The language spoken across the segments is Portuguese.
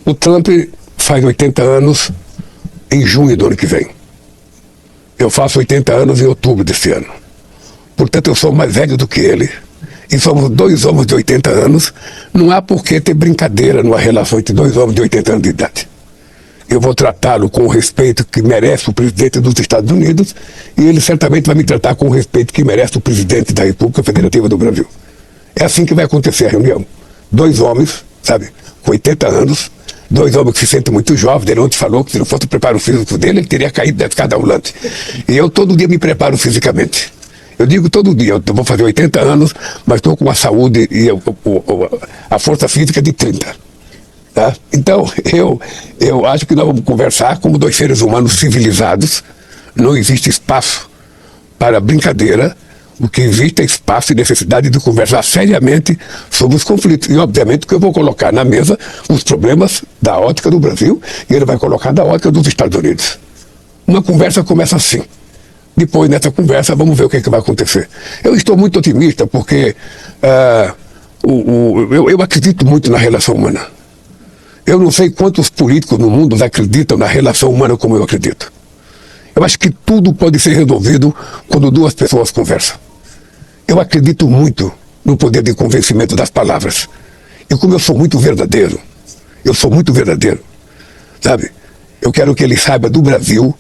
O Trump faz 80 anos em junho do ano que vem. Eu faço 80 anos em outubro desse ano. Portanto, eu sou mais velho do que ele. E somos dois homens de 80 anos. Não há por que ter brincadeira numa relação entre dois homens de 80 anos de idade. Eu vou tratá-lo com o respeito que merece o presidente dos Estados Unidos e ele certamente vai me tratar com o respeito que merece o presidente da República Federativa do Brasil. É assim que vai acontecer a reunião. Dois homens, sabe, com 80 anos, dois homens que se sentem muito jovens. Ele ontem falou que se não fosse o preparo físico dele, ele teria caído da escada rolante. E eu todo dia me preparo fisicamente. Eu digo todo dia, eu vou fazer 80 anos, mas estou com a saúde e a força física de 30. Tá? Então, eu acho que nós vamos conversar como dois seres humanos civilizados. Não existe espaço para brincadeira. O que existe é espaço e necessidade de conversar seriamente sobre os conflitos. E, obviamente, que eu vou colocar na mesa os problemas da ótica do Brasil e ele vai colocar da ótica dos Estados Unidos. Uma conversa começa assim. Depois, nessa conversa, vamos ver o que vai acontecer. Eu estou muito otimista porque eu acredito muito na relação humana. Eu não sei quantos políticos no mundo acreditam na relação humana como eu acredito. Eu acho que tudo pode ser resolvido quando duas pessoas conversam. Eu acredito muito no poder de convencimento das palavras. E como eu sou muito verdadeiro, sabe? Eu quero que ele saiba do Brasil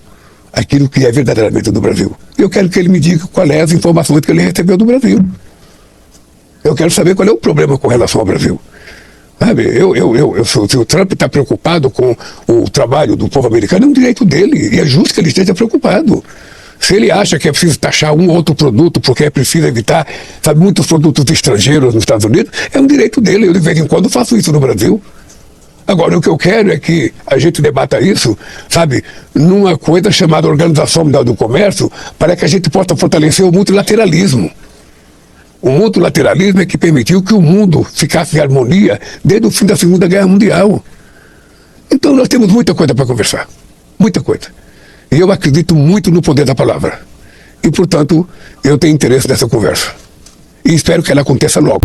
aquilo que é verdadeiramente do Brasil. Eu quero que ele me diga quais são as informações que ele recebeu do Brasil. Eu quero saber qual é o problema com relação ao Brasil. Sabe, se o Trump está preocupado com o trabalho do povo americano, é um direito dele, e é justo que ele esteja preocupado. Se ele acha que é preciso taxar um ou outro produto, porque é preciso evitar, sabe, muitos produtos estrangeiros nos Estados Unidos, é um direito dele. Eu, de vez em quando, faço isso no Brasil. Agora, o que eu quero é que a gente debata isso, sabe, numa coisa chamada Organização Mundial do Comércio, para que a gente possa fortalecer o multilateralismo. O multilateralismo é que permitiu que o mundo ficasse em harmonia desde o fim da Segunda Guerra Mundial. Então nós temos muita coisa para conversar. Muita coisa. E eu acredito muito no poder da palavra. E, portanto, eu tenho interesse nessa conversa. E espero que ela aconteça logo.